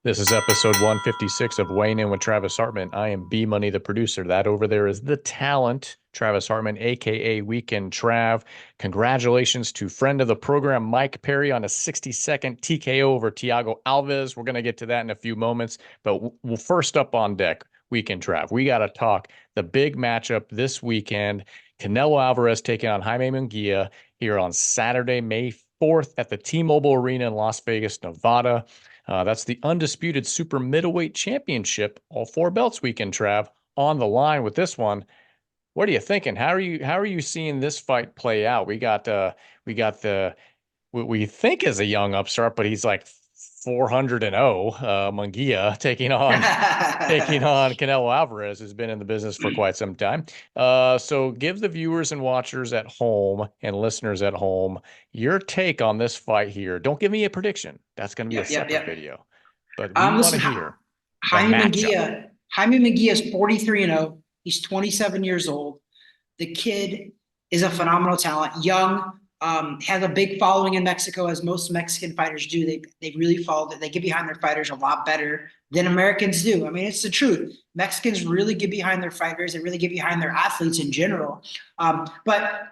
This is episode 156 of Weighing In with Travis Hartman. I am B Money, the producer. That over there is the talent, Travis Hartman, aka Weekend Trav. Congratulations to friend of the program, Mike Perry, on a 60-second TKO over Thiago Alves. We're going to get to that in a few moments. But first up on deck, Weekend Trav. We got to talk the big matchup this weekend. Canelo Alvarez taking on Jaime Munguia here on Saturday, May 4th at the T-Mobile Arena in Las Vegas, Nevada. That's the undisputed super middleweight championship, all four belts weekend, Trav, on the line with this one. What are you thinking? How are you seeing this fight play out? We got the what we think is a young upstart, but he's like 400-0, Munguia taking on Canelo Alvarez, who's been in the business for quite some time. So give the viewers and watchers at home and listeners at home your take on this fight here. Don't give me a prediction. That's going to be a separate video. But we want to hear the matchup. Jaime Munguia is 43-0. He's 27 years old. The kid is a phenomenal talent, young, has a big following in Mexico, as most Mexican fighters do. They really follow it. They get behind their fighters a lot better than Americans do. I mean, it's the truth. Mexicans really get behind their fighters. They really get behind their athletes in general. But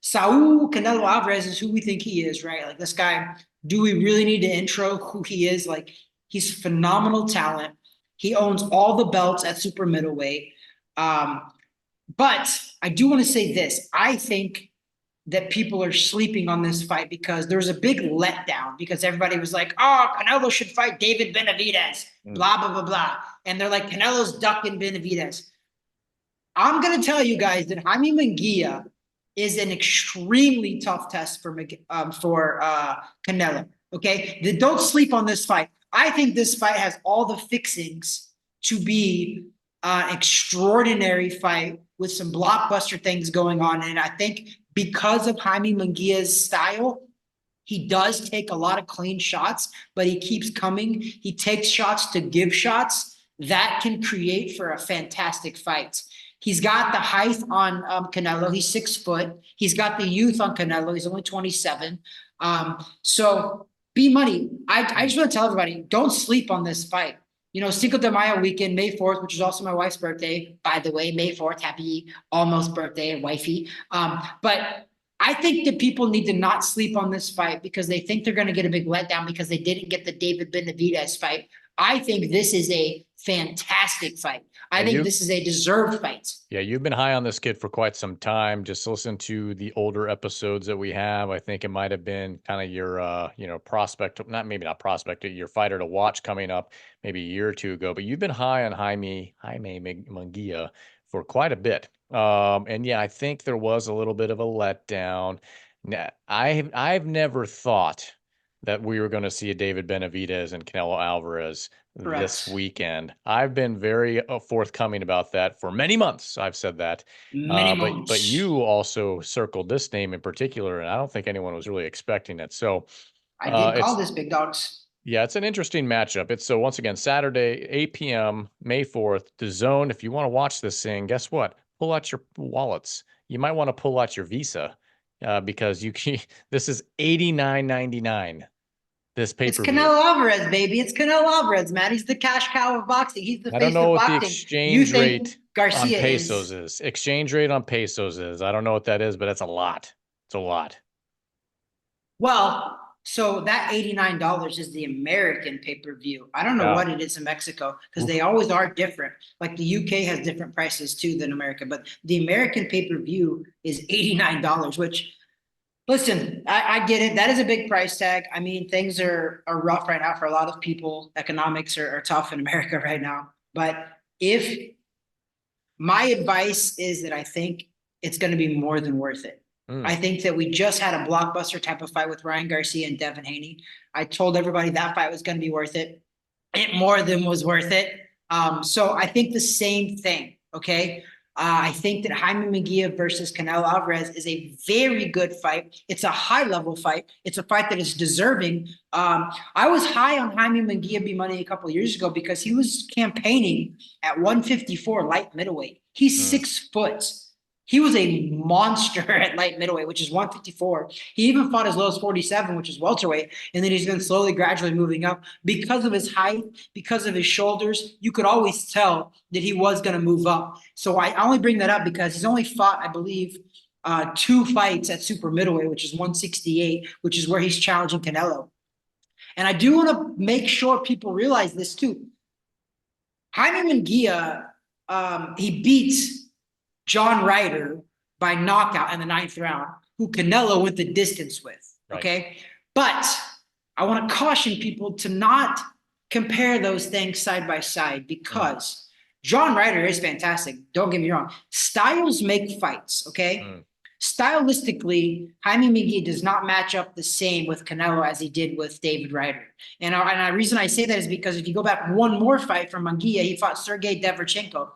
Saul Canelo Alvarez is who we think he is, right? Like, this guy, do we really need to intro who he is? Like, he's phenomenal talent. He owns all the belts at super middleweight. But I do want to say this. I think that people are sleeping on this fight because there was a big letdown because everybody was like, oh, Canelo should fight David Benavidez, blah, blah, blah, blah. And they're like, Canelo's ducking Benavidez. I'm going to tell you guys that Jaime Munguia is an extremely tough test for Canelo, okay? Don't sleep on this fight. I think this fight has all the fixings to be an extraordinary fight with some blockbuster things going on. And I think because of Jaime Munguia's style, he does take a lot of clean shots, but he keeps coming. He takes shots to give shots. That can create for a fantastic fight. He's got the height on Canelo. He's 6 foot. He's got the youth on Canelo. He's only 27. So B Money, I just want to tell everybody, don't sleep on this fight. You know, Cinco de Mayo weekend, May 4th, which is also my wife's birthday, by the way, May 4th, happy almost birthday, wifey. But I think that people need to not sleep on this fight because they think they're going to get a big letdown because they didn't get the David Benavidez fight. I think this is a fantastic fight. I think this is a deserved fight. Yeah, you've been high on this kid for quite some time. Just listen to the older episodes that we have. I think it might have been kind of your, prospect, not prospect, your fighter to watch coming up maybe a year or two ago. But you've been high on Jaime Munguia for quite a bit. And yeah, I think there was a little bit of a letdown. Now, I've never thought that we were going to see a David Benavidez and Canelo Alvarez this weekend. I've been very forthcoming about that for many months. I've said that. But you also circled this name in particular, and I don't think anyone was really expecting it. So I did call this big dogs. Yeah, it's an interesting matchup. It's so once again Saturday, 8 p.m., May 4th, DAZN. If you want to watch this thing, guess what? Pull out your wallets. You might want to pull out your Visa because this is $89.99. This pay-per-view. It's Canelo Alvarez, baby. It's Canelo Alvarez, man. He's the cash cow of boxing. He's the face of boxing. I don't know what the exchange rate on pesos is. Exchange rate on pesos is. I don't know what that is, but it's a lot. It's a lot. Well, so that $89 is the American pay-per-view. I don't know what it is in Mexico because they always are different. Like the UK has different prices too than America, but the American pay-per-view is $89, which, listen, I get it. That is a big price tag. I mean, things are rough right now for a lot of people. Economics are tough in America right now. But if my advice is that I think it's going to be more than worth it. I think that we just had a blockbuster type of fight with Ryan Garcia and Devin Haney. I told everybody that fight was going to be worth it. It more than was worth it. So I think the same thing, okay? I think that Jaime Munguia versus Canelo Alvarez is a very good fight. It's a high-level fight. It's a fight that is deserving. I was high on Jaime Munguia B Money a couple of years ago because he was campaigning at 154 light middleweight. He's 6 foot. He was a monster at light middleweight, which is 154. He even fought as low as 47, which is welterweight. And then he's been slowly, gradually moving up because of his height, because of his shoulders. You could always tell that he was going to move up. So I only bring that up because he's only fought, I believe, 2 fights at super middleweight, which is 168, which is where he's challenging Canelo. And I do want to make sure people realize this too. Jaime Munguia, he beats John Ryder by knockout in the 9th round, who Canelo went the distance with. Right. Okay. But I want to caution people to not compare those things side by side because John Ryder is fantastic. Don't get me wrong. Styles make fights. Okay. Stylistically, Jaime Munguia does not match up the same with Canelo as he did with David Ryder. And the reason I say that is because if you go back one more fight from Munguia, he fought Sergey Deverchenko,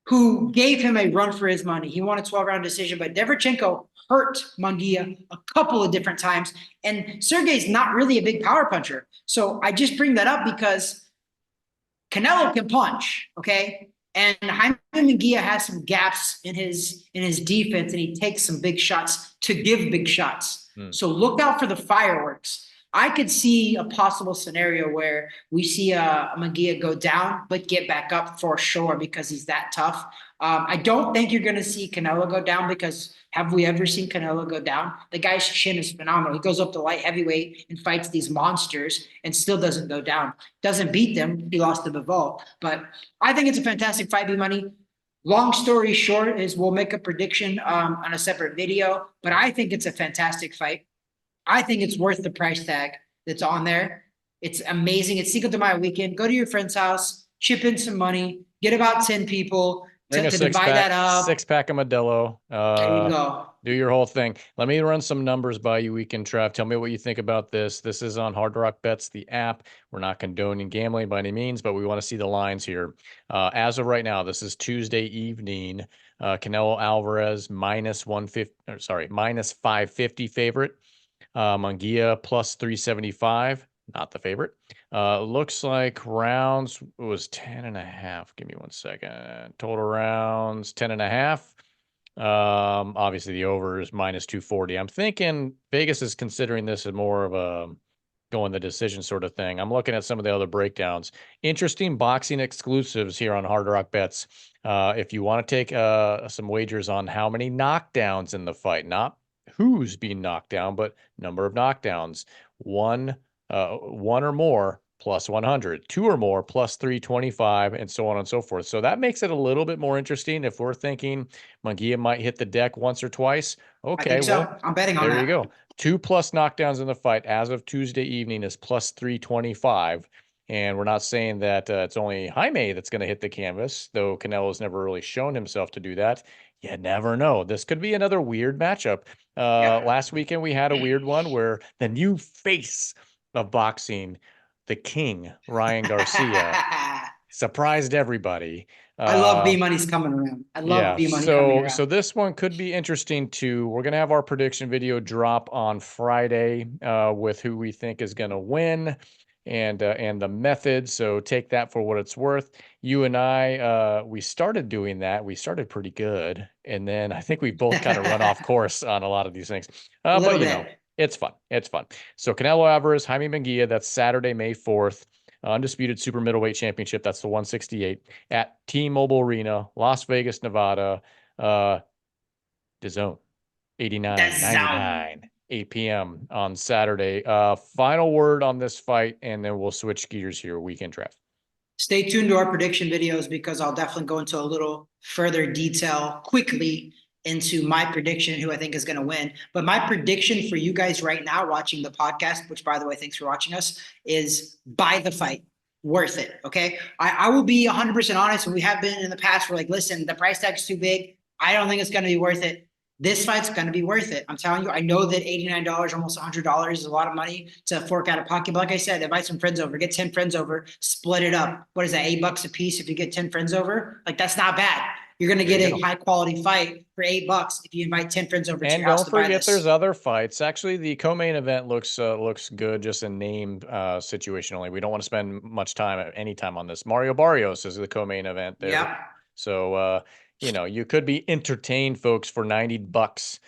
who gave him a run for his money. He won a 12-round decision, but Deverchenko hurt Munguia a couple of different times. And Sergey's not really a big power puncher. So I just bring that up because Canelo can punch, okay? And Jaime Munguia has some gaps in his defense, and he takes some big shots to give big shots. So look out for the fireworks. I could see a possible scenario where we see a Munguia go down, but get back up for sure because he's that tough. I don't think you're going to see Canelo go down because have we ever seen Canelo go down? The guy's chin is phenomenal. He goes up to light heavyweight and fights these monsters and still doesn't go down. Doesn't beat them. He lost to Bivol. But I think it's a fantastic fight, B-Money. Long story short is we'll make a prediction on a separate video, but I think it's a fantastic fight. I think it's worth the price tag that's on there. It's amazing. It's Cinco de Mayo weekend. Go to your friend's house, chip in some money, get about 10 people to divide that up. 6-pack of Modelo. There you go. Do your whole thing. Let me run some numbers by you, Weekend Trav. Tell me what you think about this. This is on Hard Rock Bets, the app. We're not condoning gambling by any means, but we want to see the lines here. As of right now, this is Tuesday evening. Canelo Alvarez minus 550 favorite. Munguia plus 375, not the favorite. Looks like rounds was 10.5. Give me 1 second. Total rounds 10.5. Obviously the over is minus 240. I'm thinking Vegas is considering this as more of a going the decision sort of thing. I'm looking at some of the other breakdowns. Interesting boxing exclusives here on Hard Rock Bets. If you want to take some wagers on how many knockdowns in the fight, not who's being knocked down, but number of knockdowns. One or more plus 100, 2 or more plus 325, and so on and so forth. So that makes it a little bit more interesting. If we're thinking Munguia might hit the deck once or twice, okay, I think so. I'm betting on that. There you go. 2+ knockdowns in the fight as of Tuesday evening is plus 325. And we're not saying that it's only Jaime that's going to hit the canvas, though Canelo's never really shown himself to do that. You never know. This could be another weird matchup. Last weekend, we had a weird one where the new face of boxing, the king, Ryan Garcia, surprised everybody. I love B-Money's coming around. I love B-Money coming around. So this one could be interesting too. We're going to have our prediction video drop on Friday with who we think is going to win and the method. So take that for what it's worth. You and I, we started doing that. We started pretty good. And then I think we both kind of run off course on a lot of these things. But you know, it's fun. It's fun. So Canelo Alvarez, Jaime Munguia, that's Saturday, May 4th. Undisputed super middleweight championship. That's the 168 at T-Mobile Arena, Las Vegas, Nevada. DAZN, 89.99, 8 p.m. on Saturday. Final word on this fight, and then we'll switch gears here. Weekend draft. Stay tuned to our prediction videos because I'll definitely go into a little further detail quickly into my prediction, who I think is going to win. But my prediction for you guys right now watching the podcast, which by the way, thanks for watching us, is buy the fight. Worth it. Okay. I will be 100% honest. And we have been in the past. We're like, listen, the price tag is too big. I don't think it's going to be worth it. This fight's going to be worth it. I'm telling you, I know that $89, almost $100 is a lot of money to fork out of pocket. But like I said, invite some friends over, get 10 friends over, split it up. What is that? $8 a piece. If you get 10 friends over, like that's not bad. You're going to get a high quality fight for $8 if you invite 10 friends over to your house to buy this. And don't forget, there's other fights. Actually, the co-main event looks good, just a name situation only. We don't want to spend much time, any time on this. Mario Barrios is the co-main event there. Yeah. So you could be entertained, folks, for $90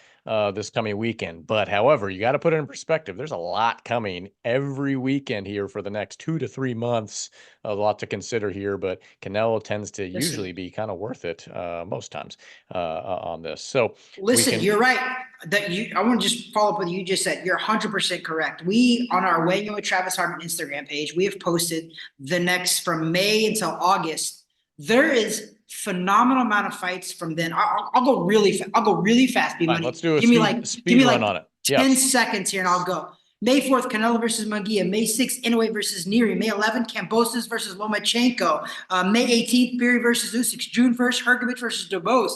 this coming weekend. But however, you got to put it in perspective. There's a lot coming every weekend here for the next 2 to 3 months. A lot to consider here, but Canelo tends to usually be kind of worth it most times on this. So listen, you're right. I want to just follow up with what you just said. You're 100% correct. We, on our Weighing In with Travis Hartman Instagram page, we have posted the next from May until August. There is phenomenal amount of fights from then. I'll go really fast. Fine, let's do a give me like run on it. 10 seconds here and I'll go. May 4th, Canelo versus Munguia. May 6th, Inoue versus Neary. May 11th, Kambosos versus Lomachenko. May 18th, Fury versus Usyk. June 1st, Hrgovic versus DeBose.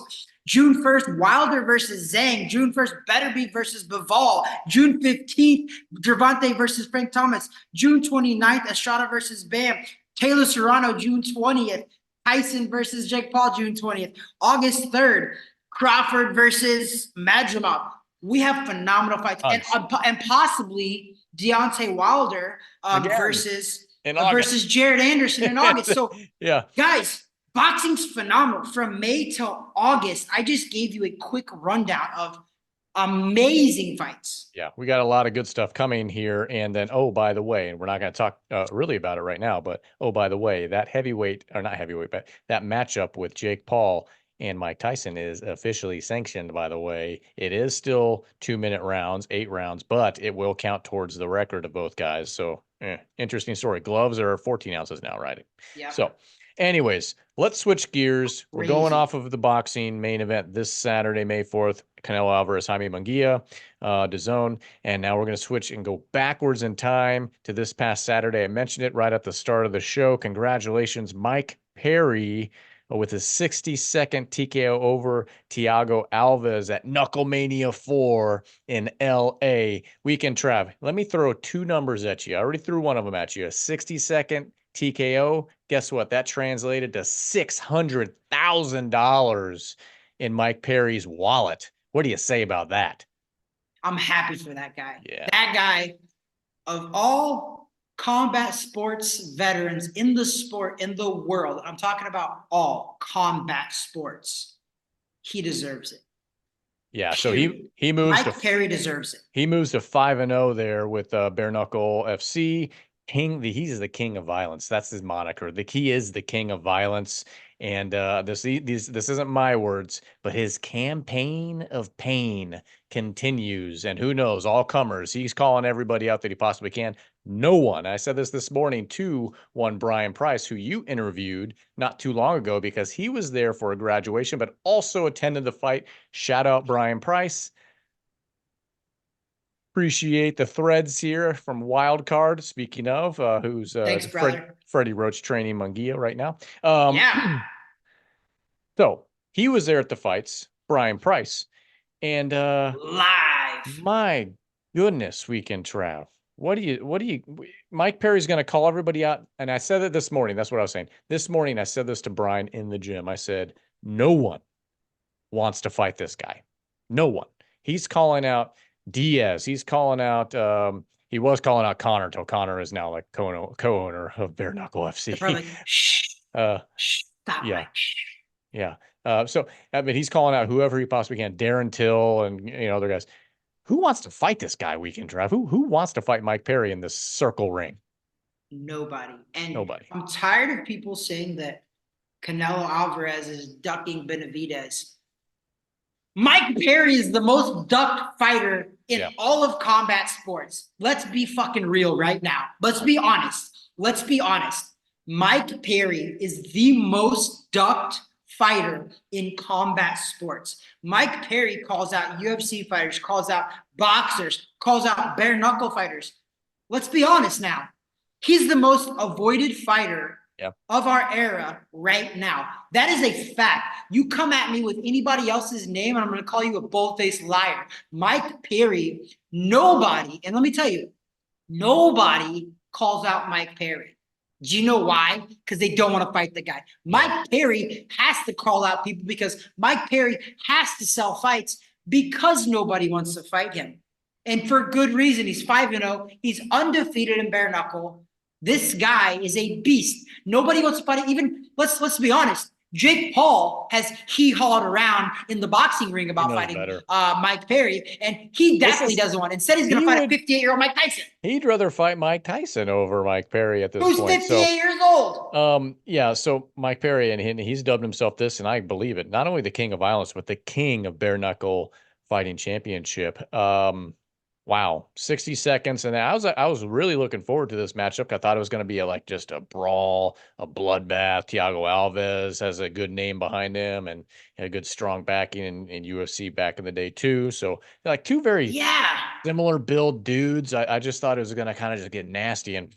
June 1st, Wilder versus Zhang. June 1st, Beterbiev versus Bivol. June 15th, Gervonta versus Frank Thomas. June 29th, Estrada versus Bam. Taylor Serrano, June 20th. Tyson versus Jake Paul, June 20th. August 3rd, Crawford versus Madrimov. We have phenomenal fights. And possibly Deontay Wilder versus Jared Anderson in August. So, yeah, guys, boxing's phenomenal. From May till August, I just gave you a quick rundown of amazing fights. Yeah, we got a lot of good stuff coming here. And then, oh, by the way, and we're not going to talk really about it right now, but oh, by the way, that heavyweight, or not heavyweight, but that matchup with Jake Paul and Mike Tyson is officially sanctioned, by the way. It is still 2-minute rounds, 8 rounds, but it will count towards the record of both guys. So interesting story. Gloves are 14 ounces now, right? Yeah. So anyways, let's switch gears. We're going off of the boxing main event this Saturday, May 4th, Canelo Alvarez, Jaime Munguia, DAZN. And now we're going to switch and go backwards in time to this past Saturday. I mentioned it right at the start of the show. Congratulations, Mike Perry, with his 60-second TKO over Thiago Alves at Knucklemania 4 in L.A. Weekend Trav, let me throw 2 numbers at you. I already threw one of them at you. A 60-second TKO. Guess what? That translated to $600,000 in Mike Perry's wallet. What do you say about that? I'm happy for that guy. Yeah. That guy, of all combat sports veterans in the sport, in the world, I'm talking about all combat sports, he deserves it. Yeah, so he moves Mike Perry deserves it. He moves to 5-0 there with Bare Knuckle FC. He's the king of violence. That's his moniker. He is the king of violence. And this isn't my words, but his campaign of pain continues. And who knows, all comers. He's calling everybody out that he possibly can. No one, I said this morning to one Brian Price, who you interviewed not too long ago because he was there for a graduation, but also attended the fight. Shout out Brian Price. Appreciate the threads here from Wildcard. Speaking of, who's thanks, brother. Freddie Roach training Munguia right now. Yeah. So he was there at the fights, Brian Price, and live. My goodness, Weekend Trav. What do you? Mike Perry's going to call everybody out, and I said it this morning. That's what I was saying. This morning, I said this to Brian in the gym. I said, no one wants to fight this guy. No one. He's calling out Diaz. He's calling out. He was calling out Connor until Connor is now like co-owner of Bare Knuckle FC. Like, shh. Stop. Yeah. Yeah. So I mean, he's calling out whoever he possibly can, Darren Till and other guys. Who wants to fight this guy, Weekend Trav? Who wants to fight Mike Perry in this circle ring? Nobody. And nobody. I'm tired of people saying that Canelo Alvarez is ducking Benavidez. Mike Perry is the most ducked fighter in all of combat sports. Let's be fucking real right now. Let's be honest. Let's be honest. Mike Perry is the most ducked fighter in combat sports. Mike Perry calls out UFC fighters, calls out boxers, calls out bare knuckle fighters. Let's be honest now. He's the most avoided fighter of our era right now. That is a fact. You come at me with anybody else's name and I'm going to call you a bold-faced liar. Mike Perry, nobody, and let me tell you, nobody calls out Mike Perry. Do you know why? Because they don't want to fight the guy. Mike Perry has to call out people because Mike Perry has to sell fights because nobody wants to fight him. And for good reason. He's 5-0. He's undefeated in bare knuckle. This guy is a beast. Nobody wants to fight him. Even let's be honest. Jake Paul has hee-hawed around in the boxing ring He about knows fighting better. Mike Perry, and he This definitely is doesn't want. Instead, he's going to he fight a would 58-year-old Mike Tyson, he'd rather fight Mike Tyson over Mike Perry at this who's point. So 58 years old. yeah, so Mike Perry and he's dubbed himself this, and I believe it, not only the king of violence, but the king of bare knuckle fighting championship. Wow, 60 seconds, and I was really looking forward to this matchup. I thought it was going to be like just a brawl, a bloodbath. Thiago Alves has a good name behind him and a good strong backing in UFC back in the day too. So like two very Yeah. similar build dudes. I just thought it was going to kind of just get nasty, and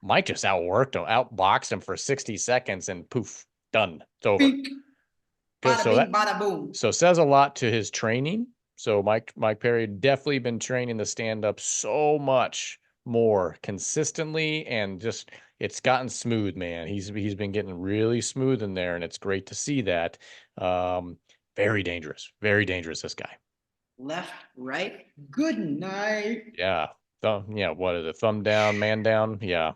Mike just outworked him, outboxed him for 60 seconds, and poof, done. It's over. Bink, Good. bada So bing, that bada boom. says a lot to his training. So Mike Perry definitely been training the stand up so much more consistently, and just it's gotten smooth, man. He's been getting really smooth in there, and it's great to see that. Um, very dangerous. This guy. Left, right, good night. Yeah. Yeah. What is it? Thumb down, man down. Yeah.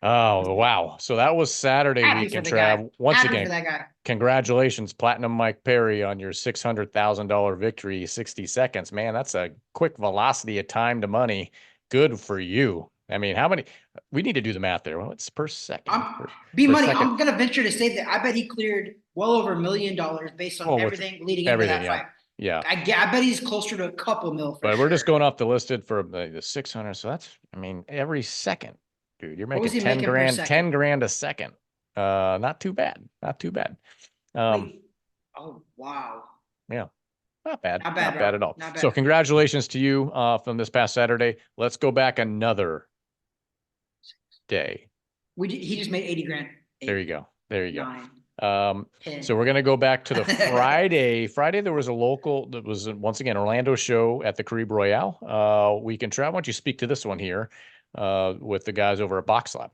Oh, wow. So that was Saturday Happy for weekend, the guy. Trav. Once Happy for again, that guy. congratulations, Platinum Mike Perry, on your $600,000 victory, 60 seconds. Man, that's a quick velocity of time to money. Good for you. I mean, how many? We need to do the math there. What's per second? I'm Per, B per Money. second. I'm gonna venture to say that I bet he cleared well over $1 million based on Oh, with everything leading into everything. that Yeah. fight. Yeah. I bet he's closer to a couple mil for But we're just sure. going off the listed for the 600. So that's, I mean, every second, dude, you're What was making he 10 making per grand, second? 10 grand a second. Not too bad. Not too bad. Wait. Oh wow. Yeah. Not bad. Not bad, Not bro. bad at all. Not So bad. congratulations to you from this past Saturday. Let's go back another day. He just made 80 grand. There 8, you go. There you 9, go. So 10. we're gonna go back to the Friday. Friday there was a local that was once again Orlando show at the Caribe Royale. Weekend Travel. Why don't you speak to this one here with the guys over at BoxLab?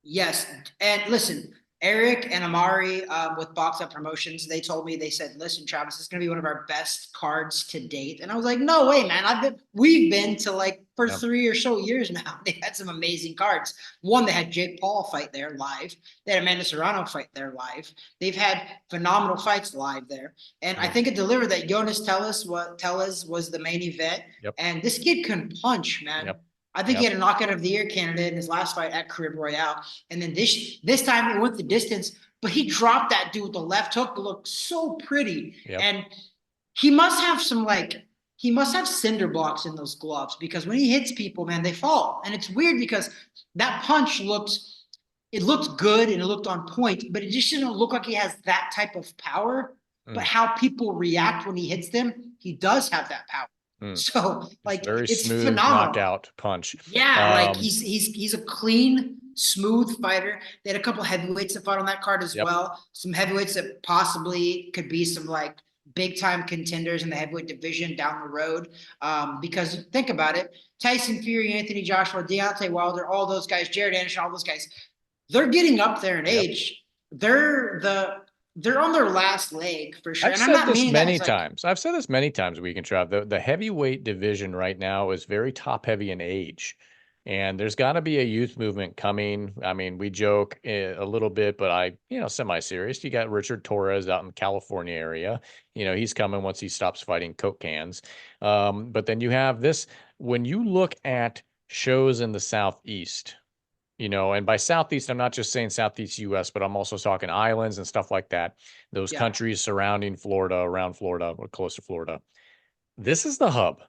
Yes, and listen, Eric and Amari with Box Up Promotions, they told me, they said, "Listen, Travis, this is gonna be one of our best cards to date." And I was like, "No way, man! We've been to like for Yep. 3 or so years now. They had some amazing cards. One, they had Jake Paul fight there live. They had Amanda Serrano fight there live. They've had phenomenal fights live there, and I Yep. think it delivered. That Jonas Tellez was the main event, Yep. and this kid can punch, man. Yep. I think he Yep. had a knockout of the year candidate in his last fight at Caribe Royale. And then this time it went the distance, but he dropped that dude with the left hook that looked so pretty. Yep. And he must have he must have cinder blocks in those gloves, because when he hits people, man, they fall. And it's weird because that punch looked good and it looked on point, but it just didn't look like he has that type of power. But how people react when he hits them, he does have that power. So like very it's smooth phenomenal. knockout punch. Yeah, like he's a clean, smooth fighter. They had a couple heavyweights that fought on that card as Yep. well. Some heavyweights that possibly could be some like big time contenders in the heavyweight division down the road. Because think about it, Tyson Fury, Anthony Joshua, Deontay Wilder, all those guys, Jared Anderson, all those guys, they're getting up there in Yep. age. They're on their last leg for sure. I've And I'm said not this meaning many that like, times. I've said this many times, Weekend Trav. The heavyweight division right now is very top heavy in age. And there's got to be a youth movement coming. I mean, we joke a little bit, but semi-serious. You got Richard Torres out in California area. He's coming once he stops fighting Coke cans. But then you have this, when you look at shows in the Southeast, and by Southeast, I'm not just saying Southeast US, but I'm also talking islands and stuff like that. Those yeah, countries surrounding Florida, around Florida, or close to Florida. This is the hub.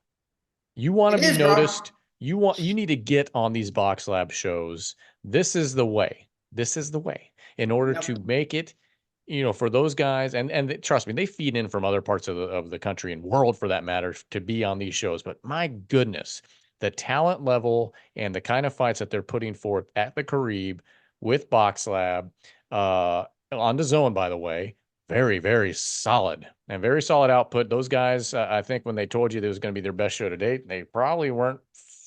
You want to it be is, bro. noticed. You need to get on these BoxLab shows. This is the way. This is the way in order Yep. to make it, for those guys. And trust me, they feed in from other parts of the country and world for that matter to be on these shows. But my goodness, the talent level and the kind of fights that they're putting forth at the Caribe with BoxLab, on the zone, by the way, very, very solid and very solid output. Those guys, I think when they told you that was going to be their best show to date, they probably weren't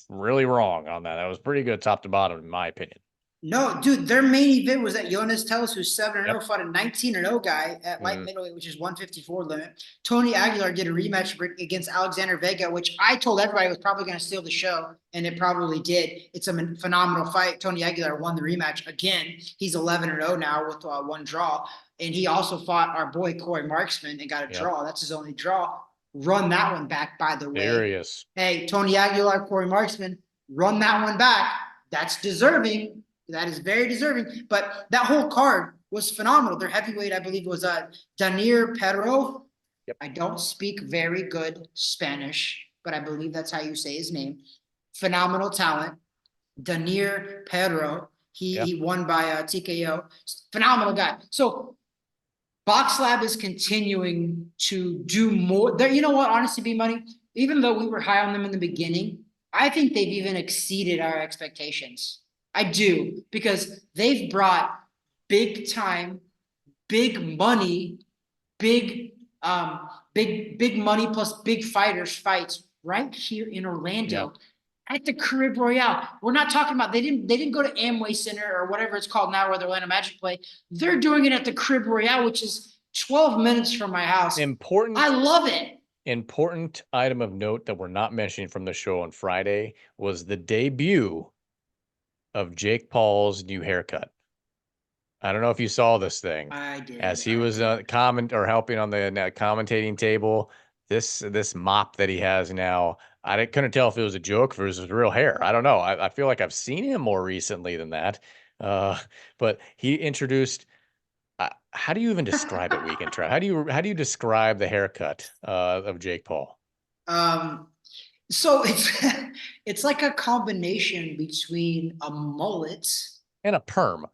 really wrong on that. That was pretty good top to bottom, in my opinion. No, dude, their main event was that Jonas Tellis, who's 7-0, Yep. fought a 19-0 guy at light middleweight, which is 154 limit. Tony Aguilar did a rematch against Alexander Vega, which I told everybody was probably going to steal the show, and it probably did. It's a phenomenal fight. Tony Aguilar won the rematch again. He's 11-0 now with one draw, and he also fought our boy Corey Marksman and got a draw. That's his only draw. Run that one back, by the way. Serious. Hey, Tony Aguilar, Corey Marksman, run that one back. That's deserving. That is very deserving. But that whole card was phenomenal. Their heavyweight, I believe, was Daniel Perro. Yep. I don't speak very good Spanish, but I believe that's how you say his name. Phenomenal talent. Daniel Perro. He won by TKO. Phenomenal guy. So BoxLab is continuing to do more. You know what? Honestly, B Money, even though we were high on them in the beginning, I think they've even exceeded our expectations. I do, because they've brought big time, big money, big money plus big fighters fights right here in Orlando at the Carib Royale. We're not talking about they didn't go to Amway Center or whatever it's called now where the Orlando Magic play. They're doing it at the Carib Royale, which is 12 minutes from my house. Important. I love it. Important item of note that we're not mentioning from the show on Friday was the debut of Jake Paul's new haircut. I don't know if you saw this thing. I did. As he was helping on the commentating table, this mop that he has now, I couldn't tell if it was a joke, if it was his real hair. I don't know. I feel like I've seen him more recently than that. But he introduced. How do you even describe it, Weekend Trav? How do you describe the haircut of Jake Paul? So it's like a combination between a mullet and a perm.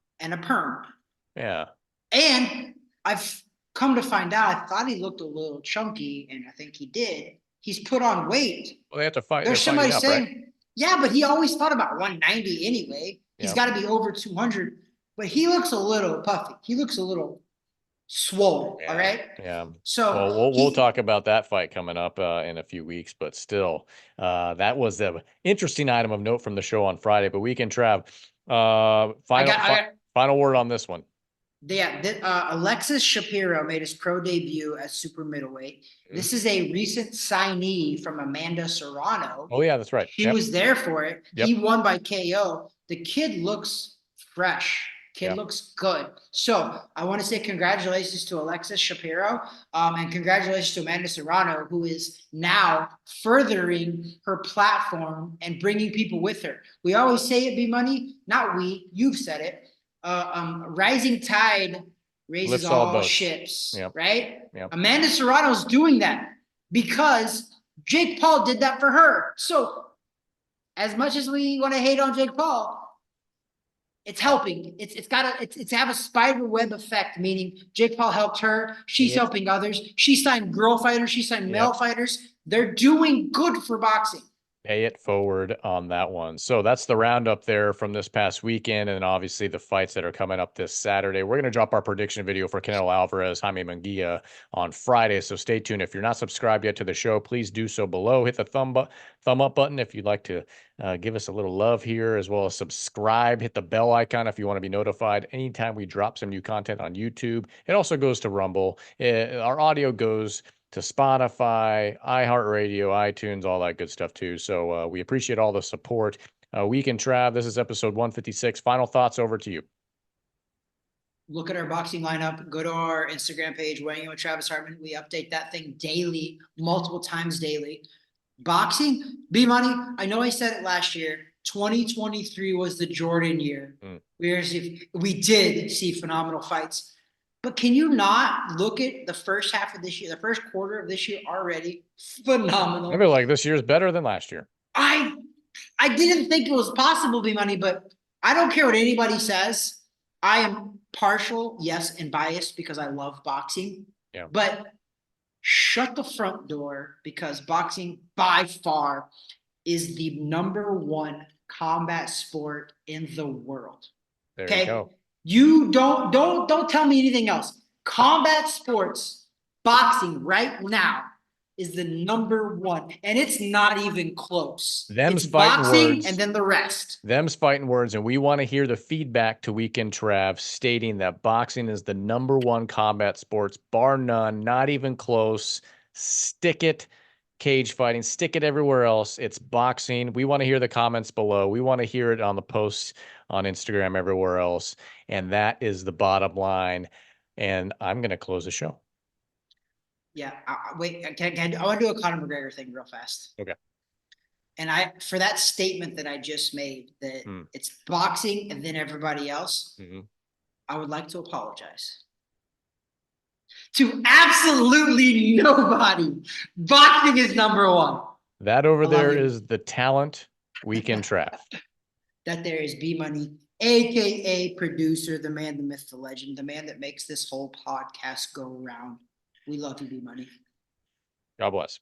Yeah. And I've come to find out, I thought he looked a little chunky, and I think he did. He's put on weight. Well, they have to fight. There's somebody saying, right? Yeah, but he always fought about 190 anyway. He's got to be over 200. But he looks a little puffy. He looks a little swole. All right. Yeah. So we'll talk about that fight coming up in a few weeks, but still, that was the interesting item of note from the show on Friday. But Weekend Trav, final word on this one. Alexis Shapiro made his pro debut at super middleweight. This is a recent signee from Amanda Serrano. Oh yeah, that's right. He was there for it. He won by KO. The kid looks fresh. Kid looks good. So I want to say congratulations to Alexis Shapiro, and congratulations to Amanda Serrano, who is now furthering her platform and bringing people with her. We always say it, B Money, not we. You've said it. Rising tide raises all ships, right? Amanda Serrano's doing that because Jake Paul did that for her. So as much as we want to hate on Jake Paul, it's helping. It's have a spider web effect, meaning Jake Paul helped her. She's helping others. She signed girl fighters. She signed male fighters. They're doing good for boxing. Pay it forward on that one. So that's the roundup there from this past weekend, and obviously the fights that are coming up this Saturday. We're going to drop our prediction video for Canelo Alvarez, Jaime Munguia on Friday, so stay tuned. If you're not subscribed yet to the show, please do so below. Hit the thumb up button if you'd like to give us a little love here, as well as subscribe. Hit the bell icon if you want to be notified anytime we drop some new content on YouTube. It also goes to Rumble. Our audio goes to Spotify, iHeartRadio, iTunes, all that good stuff too. So we appreciate all the support. Weekend Trav, this is episode 156. Final thoughts, over to you. Look at our boxing lineup. Go to our Instagram page, Weighing In with Travis Hartman. We update that thing daily, multiple times daily. Boxing, B-Money, I know I said it last year. 2023 was the Jordan year. We did see phenomenal fights. But can you not look at the first half of this year, the first quarter of this year already? Phenomenal. I feel like this year is better than last year. I didn't think it was possible, B-Money, but I don't care what anybody says. I am partial, yes, and biased because I love boxing. But shut the front door, because boxing by far is the #1 combat sport in the world. There you go. You don't tell me anything else. Combat sports, boxing right now is the number one, and it's not even close. Them's It's fighting boxing words. and then the rest. Them's fighting words, and we want to hear the feedback to Weekend Trav stating that boxing is the number one combat sports, bar none, not even close. Stick it, cage fighting, stick it everywhere else. It's boxing. We want to hear the comments below. We want to hear it on the posts on Instagram, everywhere else. And that is the bottom line. And I'm going to close the show. Yeah, wait, I want to do a Conor McGregor thing real fast. Okay. And for that statement that I just made, that it's boxing and then everybody else, I would like to apologize to absolutely nobody. Boxing is number one. That over there is the talent Weekend Trav. That there is B Money, aka producer, the man, the myth, the legend, the man that makes this whole podcast go round. We love you, B Money. God bless.